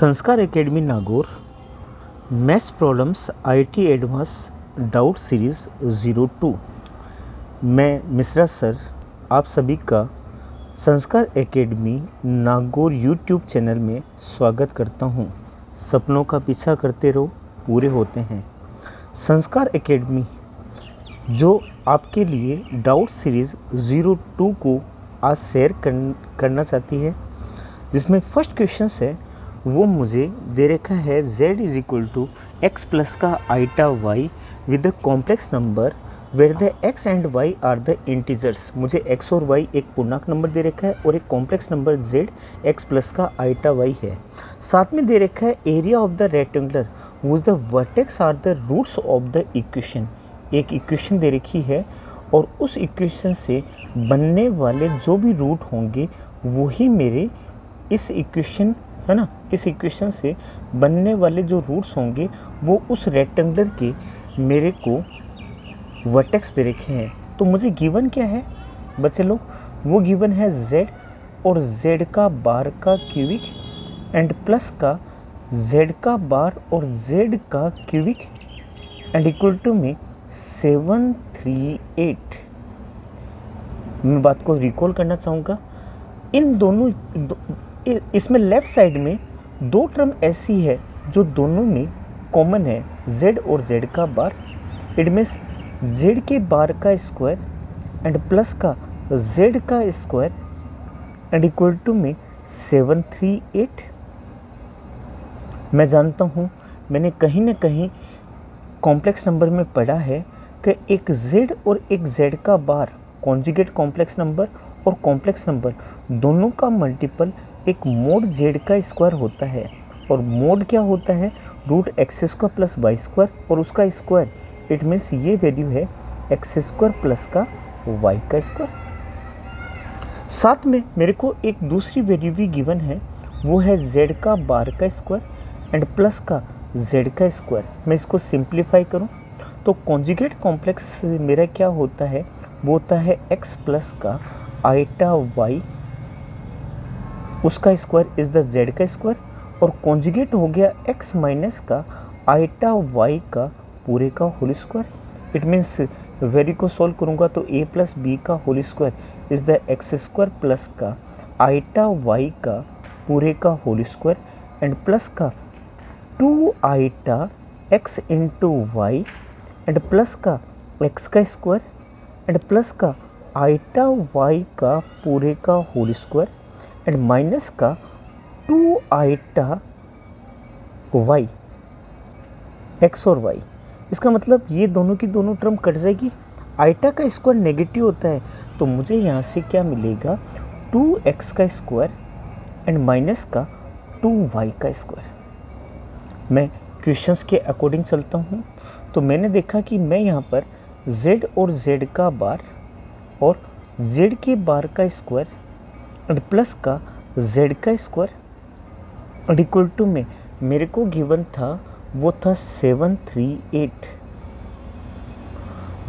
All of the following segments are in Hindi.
संस्कार academy Nagaur maths problems IT advance doubt series 02। मैं मिश्रा सर आप सभी का संस्कार एकेडमी नागौर यूट्यूब चैनल में स्वागत करता हूं। सपनों का पीछा करते रहो, पूरे होते हैं। संस्कार एकेडमी जो आपके लिए डाउट सीरीज़ 02 को आज शेयर करना चाहती है, जिसमें फर्स्ट क्वेश्चन है वो मुझे दे रखा है z is equal to x plus का iota y with the complex number where the x and y are the integers. मुझे x और y एक पूर्णांक नंबर दे रखा है और एक complex number z x plus का आइटा y है। साथ में दे रखा है area of the rectangular whose the vertex are the roots of the equation. एक इक्वेशन दे रखी है और उस इक्वेशन से बनने वाले जो भी रूट होंगे वही मेरे इस इक्वेशन है ना, इस इक्वेशन से बनने वाले जो रूट्स होंगे वो उस रेक्टेंगुलर के मेरे को वर्टेक्स दे रखे हैं। तो मुझे गिवन क्या है बच्चे लोग, वो गिवन है z और z का बार का क्यूबिक एंड प्लस का z का बार और z का क्यूबिक एंड इक्वल टू में 738। मैं बात को रिकॉल करना चाहूँगा। इन दोनों इसमें लेफ़्ट साइड में दो टर्म ऐसी है जो दोनों में कॉमन है, z और z का बार। इट मीन्स z के बार का स्क्वायर एंड प्लस का z का स्क्वायर एंड इक्वल टू में 738। मैं जानता हूँ, मैंने कहीं ना कहीं कॉम्प्लेक्स नंबर में पढ़ा है कि एक z और एक z का बार कॉन्जुगेट कॉम्प्लेक्स नंबर और कॉम्प्लेक्स नंबर दोनों का मल्टीपल एक मोड z का स्क्वायर होता है। और मोड क्या होता है, root x square plus y square और उसका स्क्वायर। इट मीन्स ये वैल्यू है एक्स स्क्वायर प्लस का वाई का स्क्वायर। साथ में मेरे को एक दूसरी वैल्यू भी गिवन है, वो है z का बार का स्क्वायर एंड प्लस का z का स्क्वायर। मैं इसको सिंप्लीफाई करूं तो कॉन्जुगेट कॉम्प्लेक्स मेरा क्या होता है, वो होता है x प्लस का आइटा y, उसका स्क्वायर इज द z का स्क्वायर, और कॉन्जुगेट हो गया x माइनस का आइटा y का पूरे का whole square. It means value को सॉल्व करूँगा तो a प्लस बी का whole square is the x square plus का आइटा y का पूरे का होल स्क्वायर एंड प्लस का 2 iota x into y and plus का x का स्क्वायर एंड प्लस का आइटा y का पूरे का होल स्क्वायर एंड माइनस का 2 आइटा y x और y। इसका मतलब ये दोनों की दोनों टर्म कट जाएगी। आइटा का स्क्वायर नेगेटिव होता है तो मुझे यहाँ से क्या मिलेगा, 2x का स्क्वायर एंड माइनस का 2y का स्क्वायर। मैं क्वेश्चंस के अकॉर्डिंग चलता हूँ तो मैंने देखा कि मैं यहाँ पर z और z का बार और z के बार का स्क्वायर एंड प्लस का z का स्क्वायर एंड इक्वल टू में मेरे को गिवन था वो था 738।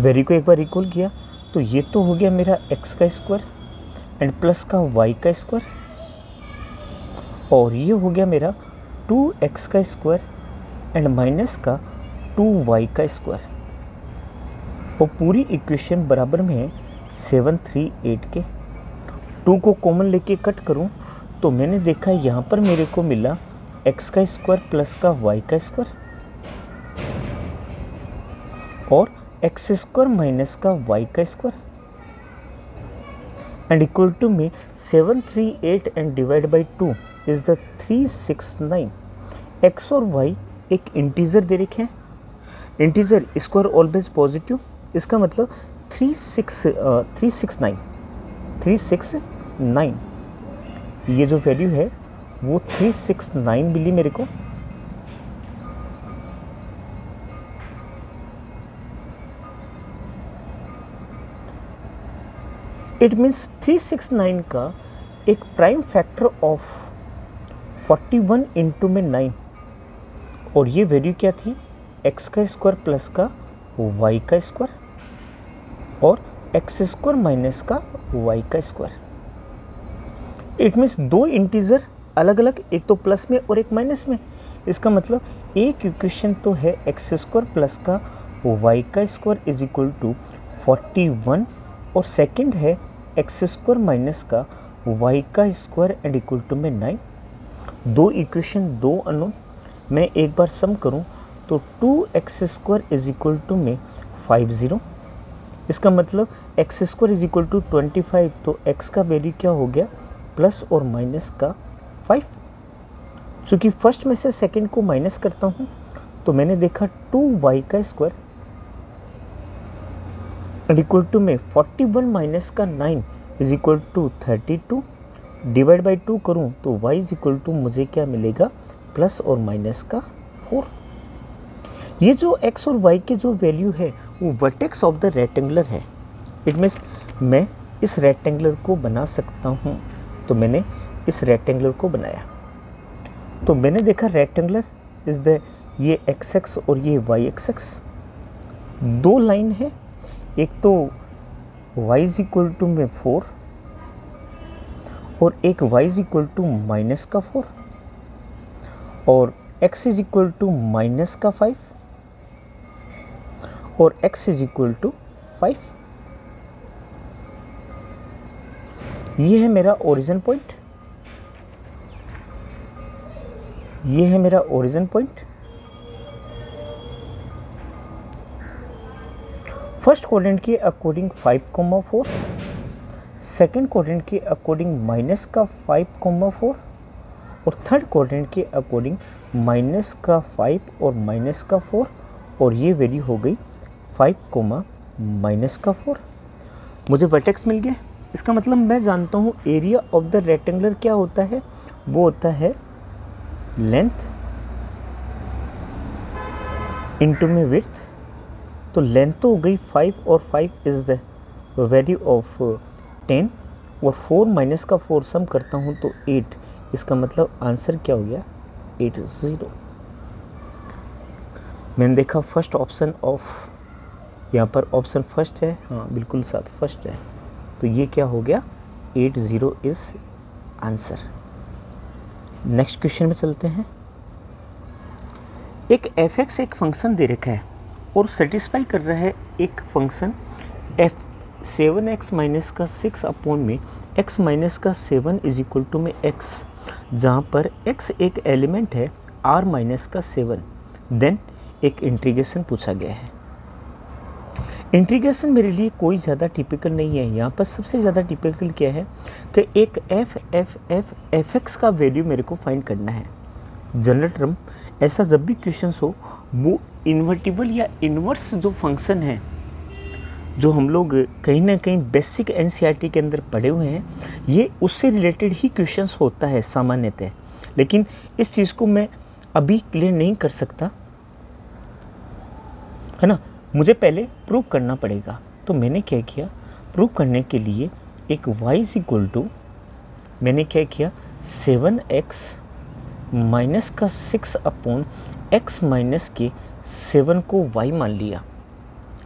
वैल्यू को एक बार रिकॉल किया तो ये तो हो गया मेरा x का स्क्वायर एंड प्लस का y का स्क्वायर, और ये हो गया मेरा 2x का स्क्वायर एंड माइनस का 2y का स्क्वायर, और पूरी इक्वेशन बराबर में है 738 के। 2 को कॉमन लेके कट करूं तो मैंने देखा यहाँ पर मेरे को मिला x का स्क्वायर प्लस का y का स्क्वायर और x स्क्वायर माइनस का y का स्क्वायर एंड इक्वल टू में 738 and divide by 2 is the 369। x और y एक इंटीजर दे रखे हैं, इंटीजर स्क्वायर ऑलवेज पॉजिटिव, इसका मतलब 369 ये जो वैल्यू है वो 369 मिली मेरे को। इट मीन्स 369 का एक प्राइम फैक्टर ऑफ 41 इंटू में 9, और ये वैल्यू क्या थी, x का स्क्वायर प्लस का y का स्क्वायर और एक्स स्क्वायर माइनस का y का स्क्वायर। इट मीन्स दो इंटीजर अलग अलग, एक तो प्लस में और एक माइनस में। इसका मतलब एक इक्वेशन तो है एक्स स्क्वायर प्लस का वाई का स्क्वायर इज इक्वल टू 41 और सेकंड है एक्स स्क्वायर माइनस का वाई का स्क्वायर एंड इक्वल टू में 9। दो इक्वेशन, दो अननोन, मैं एक बार सम करूं तो 2x square is equal to में 50। इसका मतलब x square is equal to 25, तो x का वैल्यू क्या हो गया प्लस और माइनस का 5। चूँकि फर्स्ट में से सेकंड को माइनस करता हूँ तो मैंने देखा 2y का स्क्वायर एंड इक्वल टू में 41 माइनस का 9 is equal to 32। Divide by 2 करूँ तो y इज इक्वल टू मुझे क्या मिलेगा प्लस और माइनस का 4। ये जो x और y के जो वैल्यू है वो वर्टेक्स ऑफ द रेक्टेंगुलर है। इट मीन्स मैं इस रेक्टेंगुलर को बना सकता हूँ। तो मैंने इस रेक्टेंगुलर को बनाया, तो मैंने देखा रेक्टेंगुलर इज द ये एक्स एक्स और ये वाई एक्स एक्स, दो लाइन है। एक तो y इज इक्वल टू में 4 और एक y is equal to minus का 4 और x is equal to minus का 5 और x इज इक्वल टू 5। ये है मेरा ओरिजिन पॉइंट, ये है मेरा ओरिजिन पॉइंट। फर्स्ट क्वाड्रेंट के अकॉर्डिंग 5,4, सेकेंड क्वाड्रेंट के अकॉर्डिंग माइनस का 5,4 और थर्ड क्वाड्रेंट के अकॉर्डिंग माइनस का 5 और माइनस का 4 और ये वैल्यू हो गई 5, माइनस का 4। मुझे वर्टेक्स मिल गया। इसका मतलब मैं जानता हूँ एरिया ऑफ द रेक्टेंगुलर क्या होता है, वो होता है लेंथ इंटू में विड्थ। तो लेंथ तो हो गई 5 और 5 इज द वैल्यू ऑफ 10 और 4 माइनस का 4 सम करता हूँ तो 8। इसका मतलब आंसर क्या हो गया 80। मैंने देखा फर्स्ट ऑप्शन ऑफ, यहाँ पर ऑप्शन फर्स्ट है, हाँ बिल्कुल साहब फर्स्ट है, तो ये क्या हो गया 80 इज आंसर। नेक्स्ट क्वेश्चन में चलते हैं। एक f(x) एक फंक्शन दे रखा है और सेटिस्फाई कर रहा है एक फंक्शन f 7x माइनस का 6 अपॉन में x माइनस का 7 इज इक्वल टू में x, जहाँ पर x एक एलिमेंट है r माइनस का 7। देन एक इंटीग्रेशन पूछा गया है। इंटीग्रेशन मेरे लिए कोई ज़्यादा टिपिकल नहीं है। यहाँ पर सबसे ज़्यादा टिपिकल क्या है कि एक f(x) का वैल्यू मेरे को फाइंड करना है। जनरल टर्म ऐसा जब भी क्वेश्चन हो वो इन्वर्टिबल या इन्वर्स जो फंक्शन है, जो हम लोग कहीं ना कहीं बेसिक एनसीईआरटी के अंदर पढ़े हुए हैं, ये उससे रिलेटेड ही क्वेश्चंस होता है सामान्यतः। लेकिन इस चीज़ को मैं अभी क्लियर नहीं कर सकता, है ना, मुझे पहले प्रूव करना पड़ेगा। तो मैंने क्या किया, प्रूव करने के लिए एक y इज इक्वल टू, मैंने क्या किया 7x माइनस का 6 अपॉन x माइनस के 7 को y मान लिया।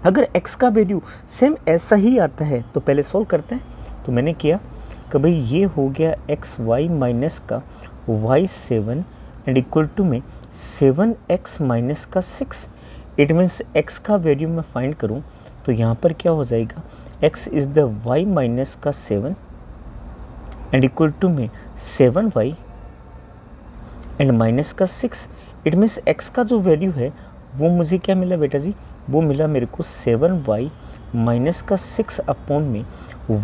अगर x का वैल्यू सेम ऐसा ही आता है तो पहले सॉल्व करते हैं। तो मैंने किया कि भाई ये हो गया xy माइनस का y7 एंड इक्वल टू में 7x माइनस का 6। इट मीन्स x का वैल्यू मैं फाइंड करूं तो यहाँ पर क्या हो जाएगा x is the y minus का 7 एंड इक्वल टू में 7y एंड माइनस का 6। इट मीन्स x का जो वैल्यू है वो मुझे क्या मिला बेटा जी, वो मिला मेरे को 7y माइनस का 6 अपॉन में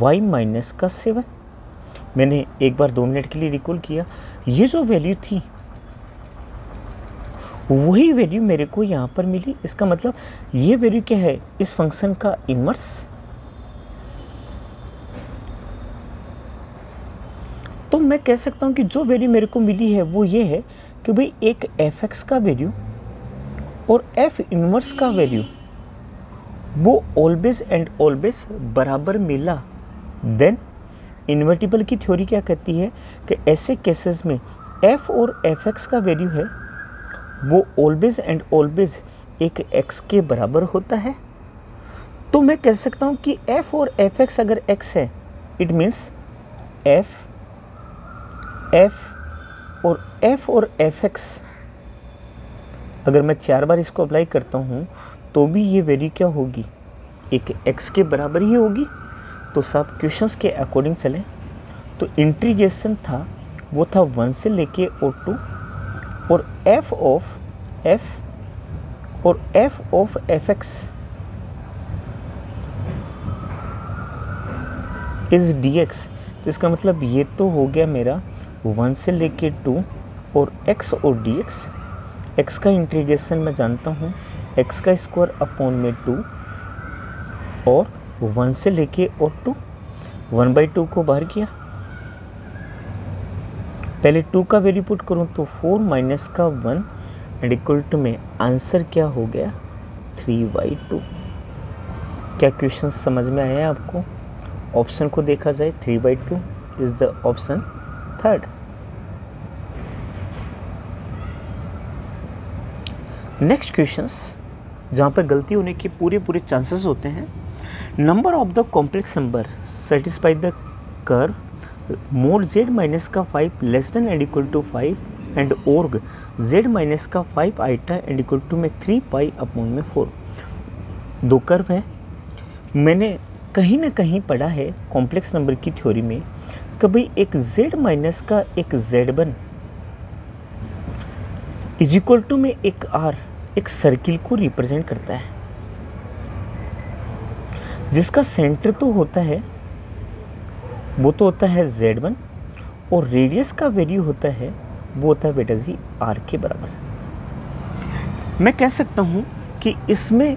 y माइनस का 7। मैंने एक बार 2 मिनट के लिए रिकॉल किया, ये जो वैल्यू थी वही वैल्यू मेरे को यहाँ पर मिली। इसका मतलब ये वैल्यू क्या है, इस फंक्शन का इन्वर्स। तो मैं कह सकता हूँ कि जो वैल्यू मेरे को मिली है वो ये है कि भाई एक f(x) का वैल्यू और f इन्वर्स का वैल्यू वो ऑलवेज एंड ऑलवेज बराबर मिला। देन इन्वर्टिबल की थ्योरी क्या कहती है कि ऐसे केसेस में f और f(x) का वैल्यू है वो ऑलवेज एंड ऑलवेज एक x के बराबर होता है। तो मैं कह सकता हूँ कि f और f(x) अगर x है, इट मीन्स f और एफ और एफ एक्स, अगर मैं 4 बार इसको अप्लाई करता हूँ तो भी ये वैल्यू क्या होगी, एक एक्स के बराबर ही होगी। तो सब क्वेश्चंस के अकॉर्डिंग चलें तो इंटीग्रेशन था वो था 1 से लेके और 2, और एफ ऑफ एफ और F of F x is D x. तो इसका मतलब ये तो हो गया मेरा 1 से लेके 2 और x और डी एक्स। एक्स का इंटीग्रेशन मैं जानता हूँ, एक्स का स्क्वायर अपॉन में 2 और 1 से लेके और 2, 1/2 को बाहर किया, पहले 2 का वैल्यू पुट करूँ तो 4 माइनस का 1 एंड इक्वल टू में आंसर क्या हो गया 3/2। क्या क्वेश्चन समझ में आया आपको? ऑप्शन को देखा जाए 3/2 is the option third. Next questions जहाँ पे गलती होने के पूरे चांसेस होते हैं। Number of the complex number satisfy the curve mod z minus का 5 less than and equal to 5 and arg z minus का 5 आइटा एंड इक्वल टू में 3 पाई अपॉन में 4। दो कर्व है। मैंने कहीं ना कहीं पढ़ा है कॉम्प्लेक्स नंबर की थ्योरी में, कभी एक z माइनस का एक z1 इज इक्वल टू में एक r एक सर्किल को रिप्रेजेंट करता है, जिसका सेंटर तो होता है वो तो होता है z1 और रेडियस का वैल्यू होता है वो होता है बेटा जी r के बराबर। मैं कह सकता हूँ कि इसमें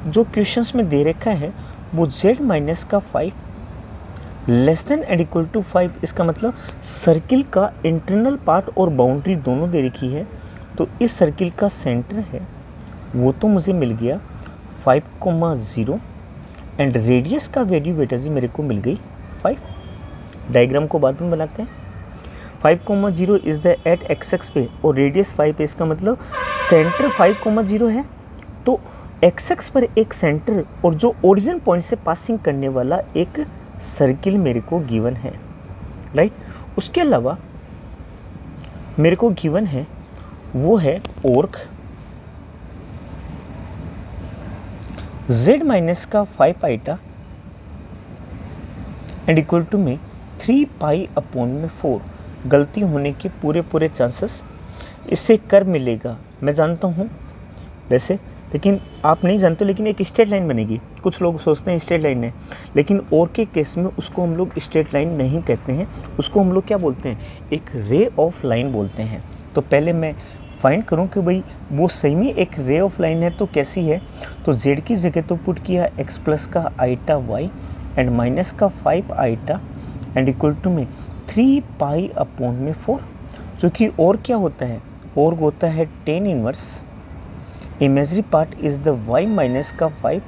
जो क्वेश्चंस में दे रखा है वो z माइनस का 5 less than and equal to 5, इसका मतलब सर्किल का इंटरनल पार्ट और बाउंड्री दोनों दे रखी है। तो इस सर्किल का सेंटर है वो तो मुझे मिल गया 5,0 एंड रेडियस का वैल्यू बेटा जी मेरे को मिल गई 5। डायग्राम को बाद में बनाते हैं। 5,0 is the at x x पे और रेडियस 5 पे, इसका मतलब सेंटर 5,0 है। तो एक्स एक्स पर एक सेंटर और जो ओरिजिन पॉइंट से पासिंग करने वाला एक सर्किल मेरे को गिवन है, राइट। उसके अलावा मेरे को गिवन है वो है ओर्क z माइनस का 5 आइटा एंड इक्वल टू में 3 पाई अपॉन में 4। गलती होने के पूरे चांसेस। इससे कर्व मिलेगा मैं जानता हूँ वैसे, लेकिन आप नहीं जानते, लेकिन एक स्ट्रेट लाइन बनेगी। कुछ लोग सोचते हैं स्ट्रेट लाइन है, लेकिन और के केस में उसको हम लोग स्ट्रेट लाइन नहीं कहते हैं, उसको हम लोग क्या बोलते हैं, एक रे ऑफ लाइन बोलते हैं। तो पहले मैं फाइंड करूं कि भाई वो सही में एक रे ऑफ लाइन है तो कैसी है। तो z की जगह तो पुट किया x प्लस का आइटा y एंड माइनस का 5 आइटा एंड इक्वल टू में 3 पाई अपॉन में 4, जो कि और क्या होता है, और होता है tan inverse imaginary part is the y minus का 5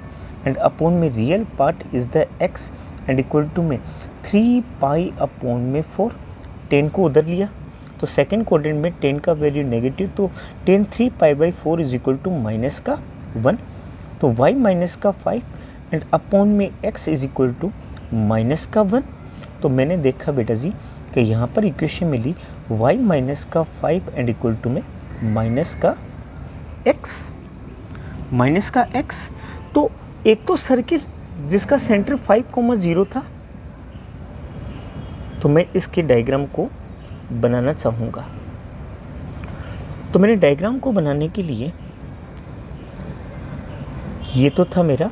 एंड अपॉन में real part is the x and equal to में 3 पाई अपॉन में 4। tan को उधर लिया तो सेकेंड क्वाड्रेंट में tan का वैल्यू नेगेटिव, तो tan 3 pi by 4 is equal to minus का 1। तो y माइनस का 5 एंड अपॉन में x is equal to minus का 1। तो मैंने देखा बेटा जी कि यहाँ पर इक्वेशन मिली y माइनस का 5 एंड इक्वल टू में माइनस का x। तो एक तो सर्किल जिसका सेंटर 5,0 था, तो मैं इसके डायग्राम को बनाना चाहूँगा। तो मैंने डायग्राम को बनाने के लिए, ये तो था मेरा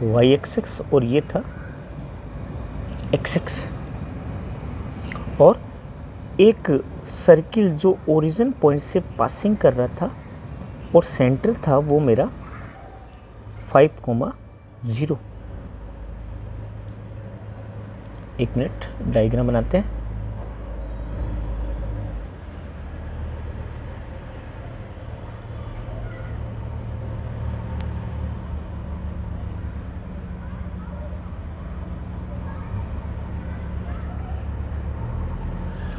y एक्सिस और ये था x एक्सिस, और एक सर्किल जो ओरिजिन पॉइंट से पासिंग कर रहा था और सेंटर था वो मेरा 5,0। एक मिनट डायग्राम बनाते हैं।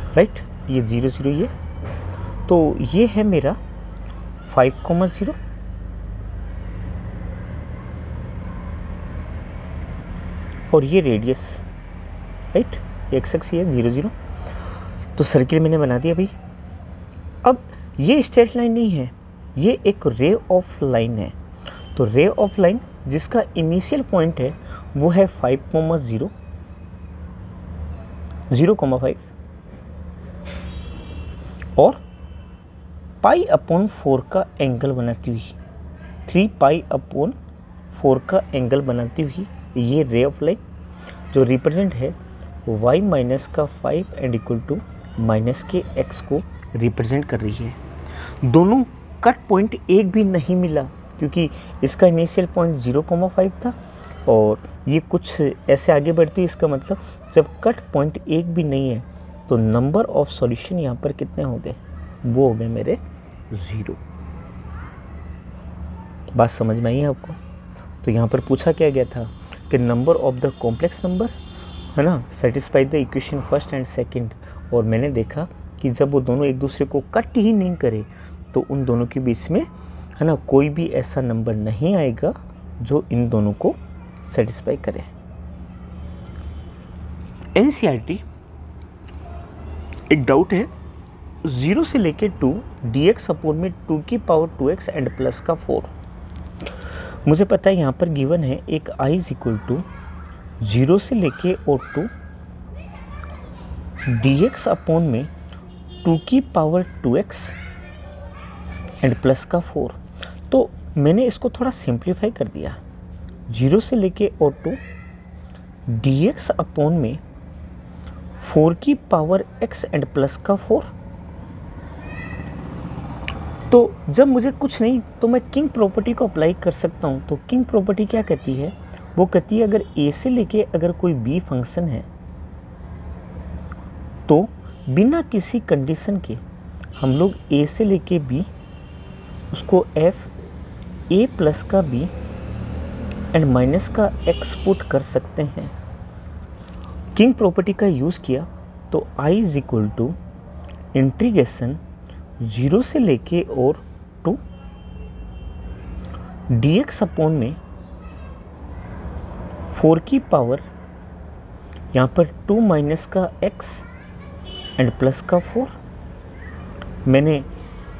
राइट, ये 0 0 ये, तो ये है मेरा 5,0 और ये रेडियस, राइट, एक्स एक्स ये 0 0। तो सर्किल मैंने बना दिया भाई, ये स्ट्रेट लाइन नहीं है, ये एक रे ऑफ लाइन है। तो रे ऑफ लाइन जिसका इनिशियल पॉइंट है वो है 5,0, 0,5 और π/4 का एंगल बनाती हुई, 3π/4 का एंगल बनाती हुई ये रे ऑफ लाइन जो रिप्रेजेंट है y माइनस का 5 एंड इक्वल टू माइनस के x को रिप्रेजेंट कर रही है। दोनों कट पॉइंट एक भी नहीं मिला क्योंकि इसका इनिशियल पॉइंट 0,5 था और ये कुछ ऐसे आगे बढ़ती है। इसका मतलब जब कट पॉइंट एक भी नहीं है तो नंबर ऑफ सॉल्यूशन यहाँ पर कितने हो गए, वो हो गए मेरे 0। बात समझ में आई है आपको? तो यहाँ पर पूछा क्या गया था कि number of the complex number है ना satisfy the equation first and second, और मैंने देखा कि जब वो दोनों एक दूसरे को कट ही नहीं करे तो उन दोनों के बीच में है ना कोई भी ऐसा नंबर नहीं आएगा जो इन दोनों को सेटिस्फाई करे। एनसीईआरटी एक डाउट है 0 से लेके 2 dx अपॉन में 2 की पावर 2x एंड प्लस का 4। मुझे पता है यहाँ पर गिवन है एक i इज इक्वल टू 0 से लेके और 2 dx अपॉन में 2 की पावर 2x एंड प्लस का 4। तो मैंने इसको थोड़ा सिंप्लीफाई कर दिया, 0 से लेके और 2 dx अपॉन में 4 की पावर x एंड प्लस का 4। तो जब मुझे कुछ नहीं तो मैं किंग प्रॉपर्टी को अप्लाई कर सकता हूँ। तो किंग प्रॉपर्टी क्या कहती है, वो कहती है अगर a से लेके अगर कोई b फंक्शन है तो बिना किसी कंडीशन के हम लोग a से लेके b उसको f a प्लस का b एंड माइनस का x पुट कर सकते हैं। किंग प्रॉपर्टी का यूज़ किया तो i is equal to integration 0 से लेके और 2 dx अपॉन में 4 की पावर यहाँ पर 2 माइनस का x एंड प्लस का 4। मैंने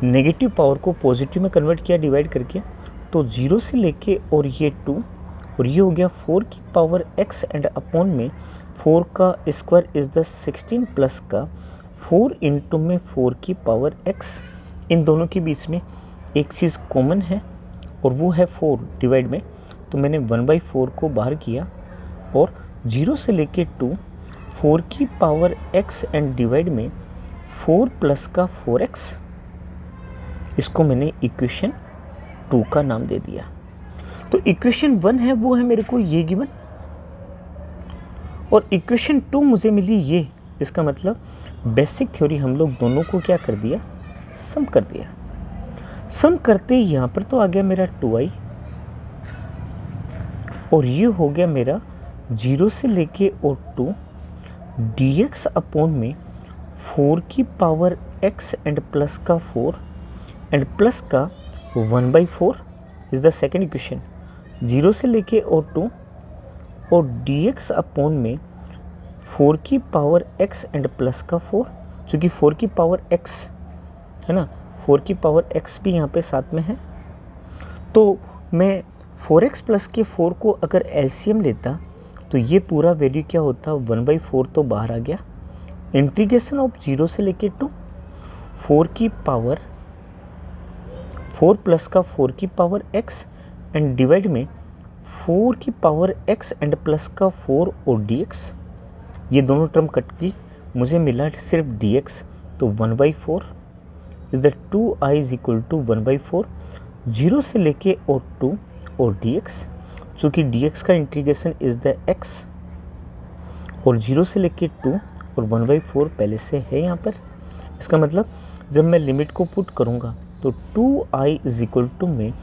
नेगेटिव पावर को पॉजिटिव में कन्वर्ट किया डिवाइड करके, तो 0 से लेके और ये 2 और ये हो गया 4 की पावर x एंड अपॉन में 4 का स्क्वायर इज द 16 प्लस का 4 इंटू में 4 की पावर x। इन दोनों के बीच में एक चीज़ कॉमन है और वो है 4 डिवाइड में, तो मैंने 1/4 को बाहर किया और 0 से लेके 2 4 की पावर x एंड डिवाइड में 4 प्लस का 4x। इसको मैंने इक्वेशन 2 का नाम दे दिया। तो इक्वेशन 1 है वो है मेरे को ये गिवन, और इक्वेशन 2 मुझे मिली ये। इसका मतलब बेसिक थ्योरी हम लोग दोनों को क्या कर दिया, सम कर दिया। सम करते ही यहाँ पर तो आ गया मेरा 2i और ये हो गया मेरा 0 से लेके और 2 dx अपॉन में 4 की पावर x एंड प्लस का 4 एंड प्लस का 1/4 इज द सेकेंड इक्वेशन। 0 से लेके और 2 और dx अपॉन में 4 की पावर x एंड प्लस का 4, चूँकि 4 की पावर x है ना, 4 की पावर x भी यहाँ पे साथ में है। तो मैं 4x प्लस के 4 को अगर एलसीएम लेता तो ये पूरा वैल्यू क्या होता, 1/4 तो बाहर आ गया। इंटीग्रेशन ऑफ 0 से लेके 2 4 की पावर 4 प्लस का 4 की पावर x एंड डिवाइड में 4 की पावर x एंड प्लस का 4 और dx। ये दोनों टर्म कट गई, मुझे मिला सिर्फ dx। तो 1/4 is the 2i is equal to 1/4 0 से लेके और 2 और dx, चूँकि dx का इंटीग्रेशन इज द x और 0 से लेके 2 और 1/4 पहले से है यहाँ पर। इसका मतलब जब मैं लिमिट को पुट करूँगा तो 2i इज इक्वल टू में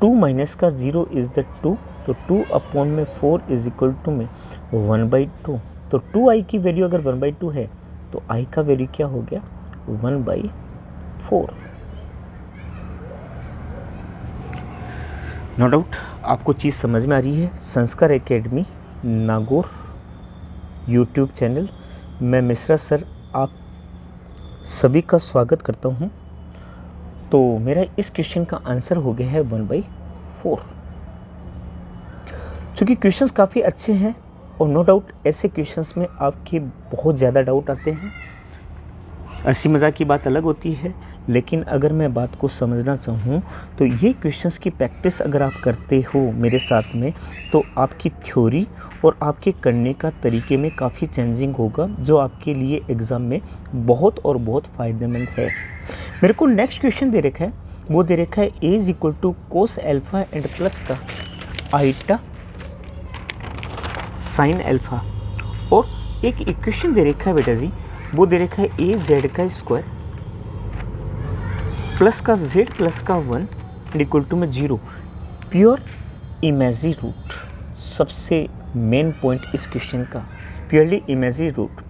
2 माइनस का 0 इज द 2, तो 2 अपॉन में 4 इज इक्वल टू में 1/2। तो 2i की वैल्यू अगर 1/2 है तो i का वैल्यू क्या हो गया, 1/4। नो डाउट आपको चीज़ समझ में आ रही है। संस्कार एकेडमी नागौर यूट्यूब चैनल, मैं मिश्रा सर आप सभी का स्वागत करता हूं। तो मेरा इस क्वेश्चन का आंसर हो गया है 1/4। चूँकि क्वेश्चंस काफ़ी अच्छे हैं और नो डाउट ऐसे क्वेश्चंस में आपके बहुत ज़्यादा डाउट आते हैं, हंसी मजाक की बात अलग होती है, लेकिन अगर मैं बात को समझना चाहूँ तो ये क्वेश्चंस की प्रैक्टिस अगर आप करते हो मेरे साथ में तो आपकी थ्योरी और आपके करने का तरीके में काफ़ी चेंजिंग होगा, जो आपके लिए एग्ज़ाम में बहुत और बहुत फ़ायदेमंद है। मेरे को नेक्स्ट क्वेश्चन दे रखा है, वो दे रखा है a is equal to cos alpha and plus का आइटा साइन अल्फ़ा, और एक इक्वेशन दे रखा है बेटा जी, वो दे रखा है ए जेड का स्क्वायर प्लस का जेड प्लस का 1 एंड इक्वल टू में 0, प्योर इमेजरी रूट। सबसे मेन पॉइंट इस क्वेश्चन का प्योरली इमेजरी रूट।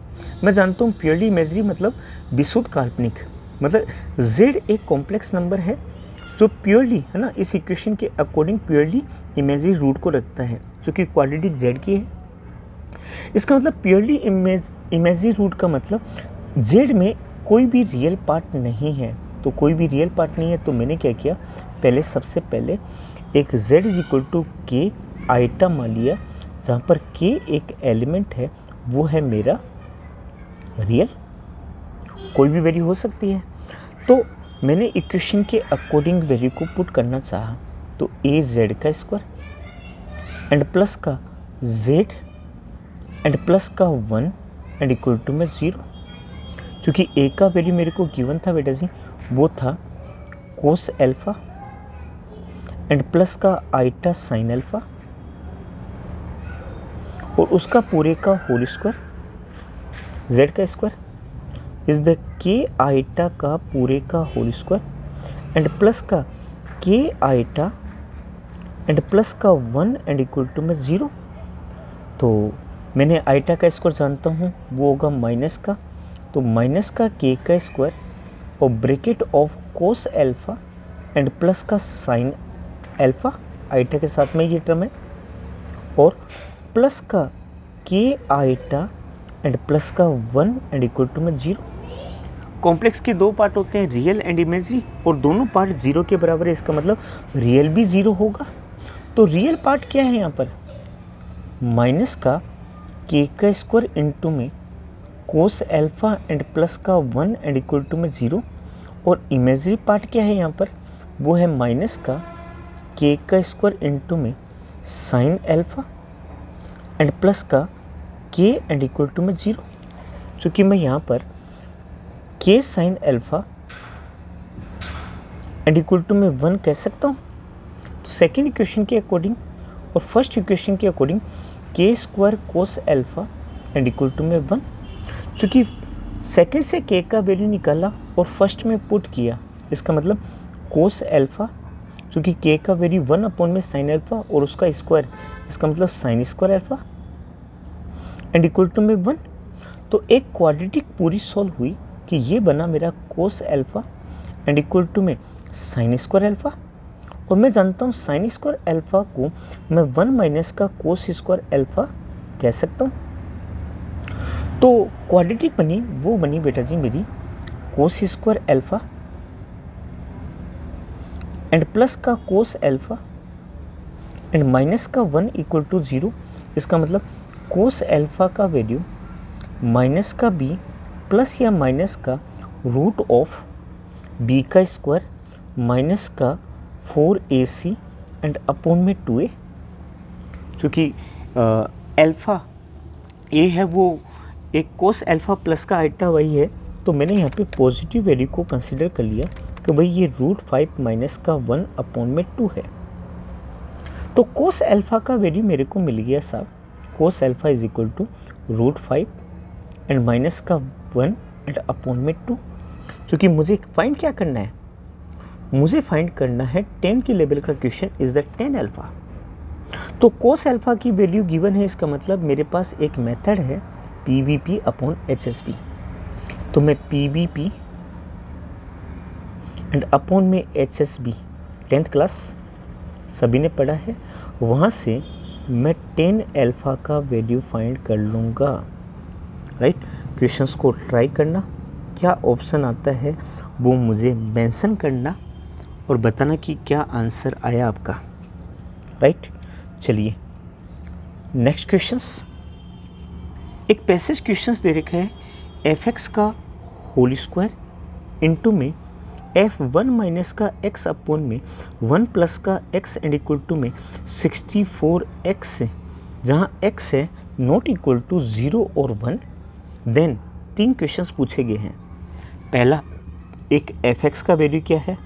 मैं जानता हूँ प्योरली इमेजरी मतलब विशुद्ध काल्पनिक, मतलब जेड एक कॉम्प्लेक्स नंबर है जो प्योरली है ना इस इक्वेशन के अकॉर्डिंग प्योरली इमेजरी रूट को रखता है, जो कि क्वाड्रेटिक जेड की है। इसका मतलब प्योरली इमेजरी रूट का मतलब जेड में कोई भी रियल पार्ट नहीं है। तो कोई भी रियल पार्ट नहीं है तो मैंने क्या किया, पहले सबसे पहले एक z इज इक्वल टू के आइटा मान लिया, जहाँ पर k एक एलिमेंट है, वो है मेरा रियल, कोई भी वैल्यू हो सकती है। तो मैंने इक्वेशन के अकॉर्डिंग वैल्यू को पुट करना चाहा, तो a z का स्क्वायर एंड प्लस का z एंड प्लस का 1 एंड इक्वल टू में 0। चूँकि a का वैल्यू मेरे को गिवन था बेटा जी, वो था कोस एल्फ़ा एंड प्लस का आइटा साइन अल्फ़ा, और उसका पूरे का होल स्क्वायर z का स्क्वायर इज द के आइटा का पूरे का होल स्क्वायर एंड प्लस का के आइटा एंड प्लस का 1 एंड इक्वल टू में 0। तो मैंने आइटा का स्क्वायर जानता हूँ, वो होगा माइनस का, तो माइनस का के का स्क्वायर और bracket of cos alpha and plus का साइन एल्फ़ा, आइटा के साथ में ये टर्म है, और प्लस का के आइटा एंड प्लस का 1 एंड इक्वल टू में 0। कॉम्प्लेक्स के दो पार्ट होते हैं, रियल एंड इमेजरी, और दोनों पार्ट 0 के बराबर है, इसका मतलब रियल भी 0 होगा। तो रियल पार्ट क्या है यहाँ पर, माइनस का के का स्क्वायर इंटू में कोस एल्फ़ा एंड प्लस का 1 एंड इक्वल टू में 0, और इमेजरी पार्ट क्या है यहाँ पर, वो है माइनस का के का स्क्वायर इंटू में साइन एल्फ़ा एंड प्लस का के एंड इक्वल टू में 0। चूँकि मैं यहाँ पर के sine alpha and equal to में 1 कह सकता हूँ, तो सेकेंड इक्वेशन के अकॉर्डिंग और फर्स्ट इक्वेशन के अकॉर्डिंग के square cos alpha and equal to में 1। चूँकि सेकंड से के का वैल्यू निकाला और फर्स्ट में पुट किया, इसका मतलब कोस एल्फ़ा, चूँकि के का वैल्यू 1 अपॉन में साइन एल्फ़ा और उसका स्क्वायर, इसका मतलब sine square alpha and equal to में 1। तो एक क्वाड्रेटिक पूरी सॉल्व हुई कि ये बना मेरा कोस एल्फ़ा एंड इक्वल टू में साइन स्क्वायर एल्फ़ा, और मैं जानता हूँ साइन स्क्वायर एल्फ़ा को मैं 1 माइनस का कोस स्क्वायर एल्फ़ा कह सकता हूँ। तो क्वाड्रेटिक बनी, वो बनी बेटा जी मेरी cos square alpha and plus का कोस एल्फ़ा एंड माइनस का 1 इक्वल टू 0। इसका मतलब कोस एल्फ़ा का वैल्यू माइनस का b प्लस या माइनस का रूट ऑफ b का स्क्वायर माइनस का 4ac एंड अपॉन में 2a। चूँकि एल्फ़ा a है वो एक कोस एल्फ़ा प्लस का आइटा वही है, तो मैंने यहाँ पे पॉजिटिव वैल्यू को कंसीडर कर लिया कि भाई ये √5 माइनस का 1 अपॉन में 2 है। तो कोस एल्फ़ा का वैल्यू मेरे को मिल गया साहब, cos alpha is equal to √5 and minus का 1 एंड अपॉन में 2। क्योंकि मुझे फाइंड क्या करना है, मुझे फाइंड करना है 10 के लेवल का क्वेश्चन इज द 10 अल्फ़ा। तो कोस एल्फ़ा की वैल्यू गिवन है, इसका मतलब मेरे पास एक मेथड है PVP अपॉन HSP। तो मैं PVP एंड अपॉन में HSB 10th क्लास सभी ने पढ़ा है, वहाँ से मैं 10 अल्फ़ा का वैल्यू फाइंड कर लूँगा। राइट, क्वेश्चंस को ट्राई करना, क्या ऑप्शन आता है वो मुझे मेंशन करना। और बताना कि क्या आंसर आया आपका। राइट, चलिए नेक्स्ट क्वेश्चंस। एक पैसेज क्वेश्चंस दे रखा है एफ एक्स का होल स्क्वायर इंटू में f1 माइनस का x अपॉन में 1 प्लस का x एंड इक्वल टू में 64x, जहाँ x है नॉट इक्वल टू 0 और 1। देन 3 क्वेश्चंस पूछे गए हैं। पहला, एक fx का वैल्यू क्या है।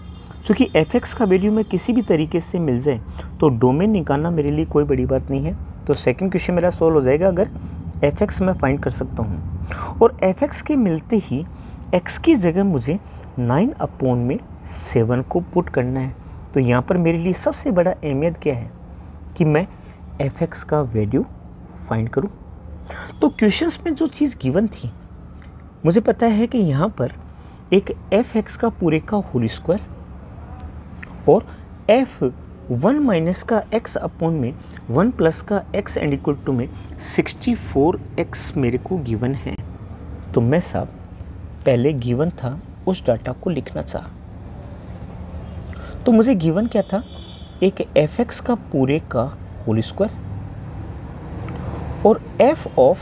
चूँकि fx का वैल्यू में किसी भी तरीके से मिल जाए तो डोमेन निकालना मेरे लिए कोई बड़ी बात नहीं है। तो सेकंड क्वेश्चन मेरा सॉल्व हो जाएगा अगर fx मैं फाइंड कर सकता हूँ। और fx के मिलते ही x की जगह मुझे 9 अपॉन में 7 को पुट करना है। तो यहाँ पर मेरे लिए सबसे बड़ा अहमियत क्या है कि मैं fx का वैल्यू फाइंड करूँ। तो क्वेश्चंस में जो चीज़ गिवन थी, मुझे पता है कि यहाँ पर एक fx का पूरे का होल स्क्वायर और f1 माइनस का x अपॉन में 1 प्लस का x एंड इक्वल टू में 64x मेरे को गिवन है। तो मैं साहब पहले गिवन था उस डाटा को लिखना चाहा। तो मुझे गिवन क्या था, एक fx का पूरे का होल स्क्वायर और f ऑफ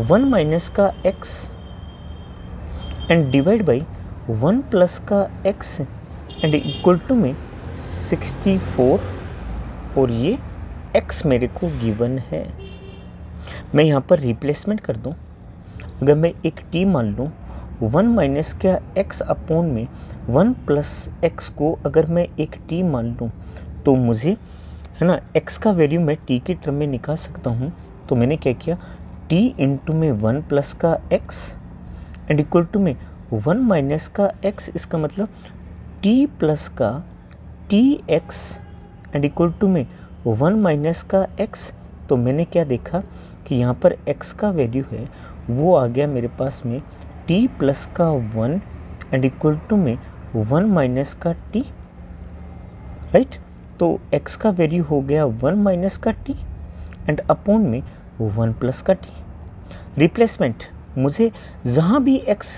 1 माइनस का x and divide by 1 plus का x एंड इक्वल टू में 64, और ये x मेरे को गिवन है। मैं यहाँ पर रिप्लेसमेंट कर दूँ। अगर मैं एक t मान लूँ, 1 माइनस का x अपॉन में 1 प्लस x को अगर मैं एक t मान लूँ तो मुझे है ना x का वैल्यू मैं t की टर्म में निकाल सकता हूँ। तो मैंने क्या किया, t इंटू में 1 प्लस का x एंड इक्वल टू में 1 माइनस का x, इसका मतलब t प्लस का tx एंड इक्वल टू में 1 माइनस का x। तो मैंने क्या देखा कि यहाँ पर x का वैल्यू है वो आ गया मेरे पास में t प्लस का 1 एंड इक्वल टू में 1 माइनस का t। राइट, तो x का वैल्यू हो गया 1 माइनस का t एंड अपॉन में 1 प्लस का t। रिप्लेसमेंट, मुझे जहाँ भी x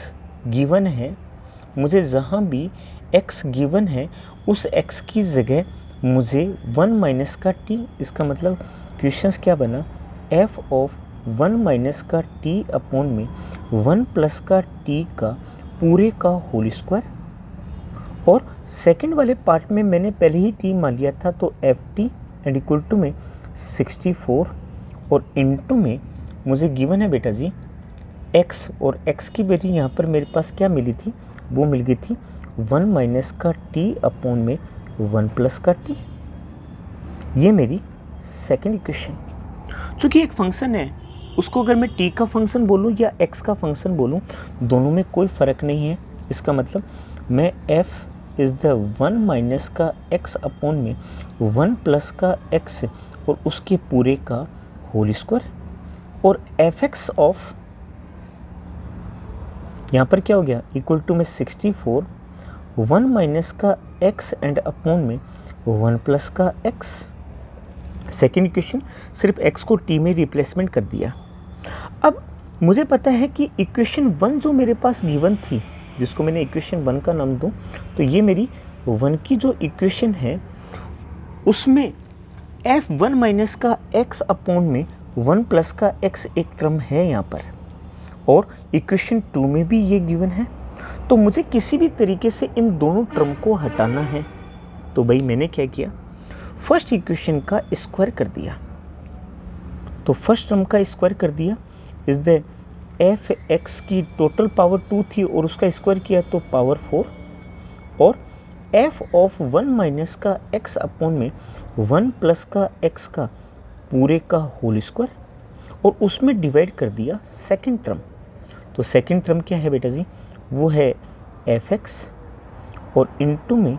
गिवन है, उस x की जगह मुझे 1 माइनस का t, इसका मतलब क्वेश्चंस क्या बना, f ऑफ 1 माइनस का t अपॉन में 1 प्लस का t का पूरे का होल स्क्वायर। और सेकंड वाले पार्ट में मैंने पहले ही t मान लिया था, तो ft एंड इक्वल टू में 64 और इनटू में मुझे गिवन है बेटा जी x, और x की वैल्यू यहाँ पर मेरे पास क्या मिली थी, वो मिल गई थी 1 माइनस का t अपॉन में 1 प्लस का t। ये मेरी सेकंड इक्वेशन। चूँकि एक फंक्शन है, उसको अगर मैं t का फंक्शन बोलूँ या x का फंक्शन बोलूँ, दोनों में कोई फ़र्क नहीं है। इसका मतलब मैं f इज़ द 1 माइनस का x अपॉन में 1 प्लस का x और उसके पूरे का होल स्क्वायर, और fx ऑफ यहाँ पर क्या हो गया, इक्वल टू में 64 1 माइनस का x एंड अपॉन में 1 प्लस का x। सेकेंड इक्वेशन सिर्फ x को t में रिप्लेसमेंट कर दिया। अब मुझे पता है कि इक्वेशन 1 जो मेरे पास गिवन थी, जिसको मैंने इक्वेशन 1 का नाम दूं, तो ये मेरी 1 की जो इक्वेशन है उसमें f1 माइनस का x अपॉन में 1 प्लस का x एक टर्म है यहाँ पर, और इक्वेशन 2 में भी ये गिवन है। तो मुझे किसी भी तरीके से इन दोनों टर्म को हटाना है। तो भाई मैंने क्या किया, फर्स्ट इक्वेशन का स्क्वायर कर दिया। तो फर्स्ट टर्म का स्क्वायर कर दिया इज द एफ एक्स की टोटल पावर 2 थी और उसका स्क्वायर किया तो पावर 4, और f ऑफ 1 माइनस का x अपॉन में 1 प्लस का x का पूरे का होल स्क्वायर, और उसमें डिवाइड कर दिया सेकंड टर्म। तो सेकंड टर्म क्या है बेटा जी, वो है fx और इनटू में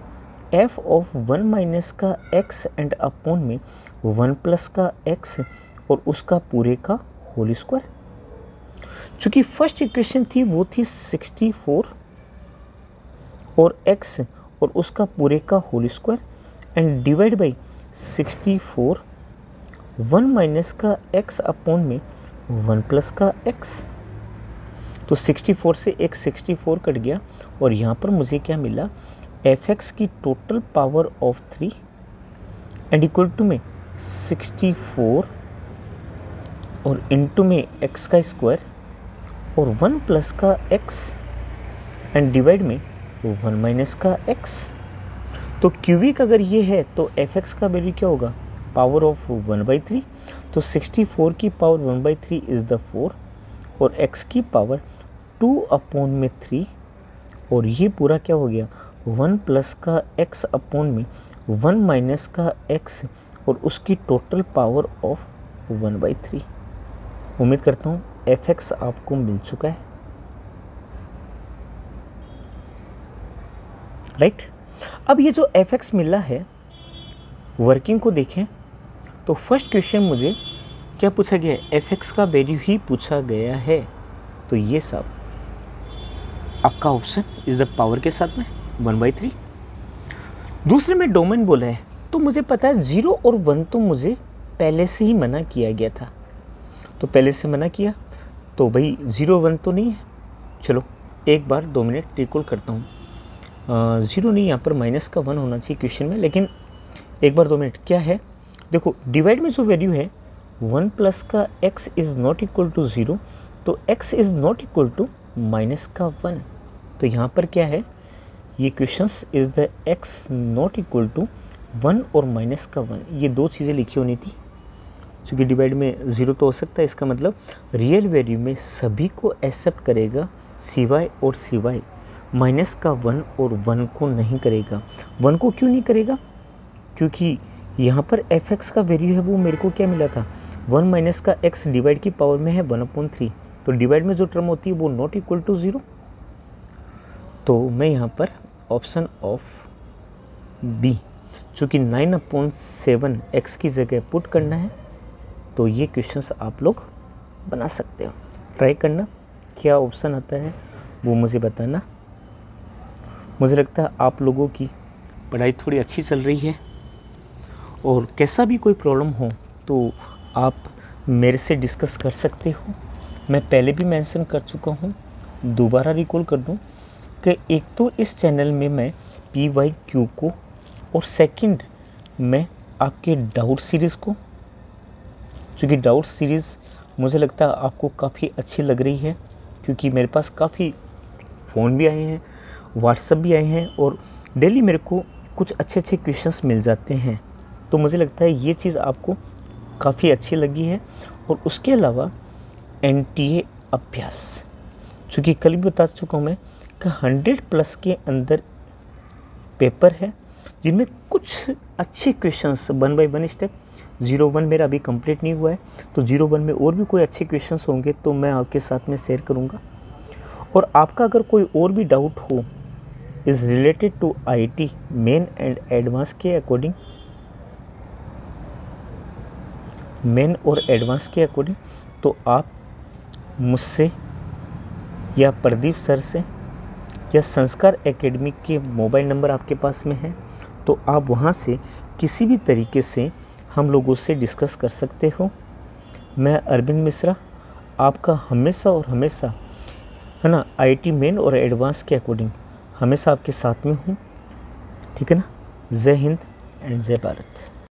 f ऑफ 1 माइनस का x एंड अपॉन में 1 प्लस का x और उसका पूरे का होल स्क्वायर। चूँकि फर्स्ट इक्वेशन थी वो थी 64 और x और उसका पूरे का whole square and divide by 64 1 minus का x अपॉन में 1 प्लस का x। तो 64 से एक 64 कट गया और यहाँ पर मुझे क्या मिला, एफ एक्स की total power of 3 and equal to में 64 और इंटू में एक्स का स्क्वायर और 1 प्लस का एक्स एंड डिवाइड में 1 माइनस का एक्स। तो क्यूबिक अगर ये है तो एफ एक्स का वैल्यू क्या होगा, पावर ऑफ 1/3। तो 64 की पावर 1/3 इज़ द 4 और x की पावर 2/3 और ये पूरा क्या हो गया 1 प्लस का x अपॉन में 1 माइनस का x और उसकी टोटल पावर ऑफ 1/3। उम्मीद करता हूँ एफ एक्स आपको मिल चुका है, राइट। अब ये जो एफ एक्स मिला है वर्किंग को देखें तो फर्स्ट क्वेश्चन मुझे क्या पूछा गया है, एफ एक्स का वैल्यू ही पूछा गया है। तो ये सब आपका ऑप्शन इज द पावर के साथ में 1/3। दूसरे में डोमेन बोला है तो मुझे पता है 0 और 1 तो मुझे पहले से ही मना किया गया था, तो पहले से मना किया तो भाई 0 1 तो नहीं है। चलो एक बार 2 मिनट रिकॉल करता हूँ। 0 नहीं, यहाँ पर माइनस का 1 होना चाहिए क्वेश्चन में, लेकिन एक बार 2 मिनट क्या है देखो, डिवाइड में जो वैल्यू है 1 प्लस का x is not equal to 0, तो x is not equal to minus का 1। तो यहाँ पर क्या है, ये questions is the x not equal to 1 और माइनस का 1, ये दो चीज़ें लिखी होनी थी। क्योंकि डिवाइड में 0 तो हो सकता है, इसका मतलब रियल वैल्यू में सभी को एक्सेप्ट करेगा सिवाय और सिवाय माइनस का 1 और 1 को नहीं करेगा। 1 को क्यों नहीं करेगा, क्योंकि यहाँ पर एफ एक्स का वैल्यू है वो मेरे को क्या मिला था 1 माइनस का x डिवाइड की पावर में है 1/3, तो डिवाइड में जो टर्म होती है वो नॉट इक्वल टू 0। तो मैं यहाँ पर ऑप्शन ऑफ बी चूँकि 9/7 x की जगह पुट करना है, तो ये क्वेश्चंस आप लोग बना सकते हो। ट्राई करना, क्या ऑप्शन आता है वो मुझे बताना। मुझे लगता है आप लोगों की पढ़ाई थोड़ी अच्छी चल रही है और कैसा भी कोई प्रॉब्लम हो तो आप मेरे से डिस्कस कर सकते हो। मैं पहले भी मेंशन कर चुका हूँ, दोबारा रिकॉल कर दूँ कि एक तो इस चैनल में मैं PYQ को और सेकंड मैं आपके डाउट सीरीज़ को, क्योंकि डाउट सीरीज़ मुझे लगता है आपको काफ़ी अच्छी लग रही है, क्योंकि मेरे पास काफ़ी फ़ोन भी आए हैं, व्हाट्सएप भी आए हैं और डेली मेरे को कुछ अच्छे अच्छे क्वेश्चंस मिल जाते हैं। तो मुझे लगता है ये चीज़ आपको काफ़ी अच्छी लगी है। और उसके अलावा NTA अभ्यास, चूँकि कल भी बता चुका हूँ मैं कि 100+ के अंदर पेपर है जिनमें कुछ अच्छे क्वेश्चंस 1 बाय 1 स्टेप, 0-1 मेरा अभी कंप्लीट नहीं हुआ है, तो 0-1 में और भी कोई अच्छे क्वेश्चंस होंगे तो मैं आपके साथ में शेयर करूँगा। और आपका अगर कोई और भी डाउट हो is related to IIT main and advance के अकॉर्डिंग, मेन और एडवांस के अकॉर्डिंग, तो आप मुझसे या प्रदीप सर से या संस्कार एकेडमी के मोबाइल नंबर आपके पास में है तो आप वहाँ से किसी भी तरीके से हम लोगों से डिस्कस कर सकते हो। मैं अरविंद मिश्रा आपका हमेशा और हमेशा है ना IIT मेन और एडवांस के अकॉर्डिंग हमेशा आपके साथ में हूँ, ठीक है ना। जय हिंद एंड जय भारत।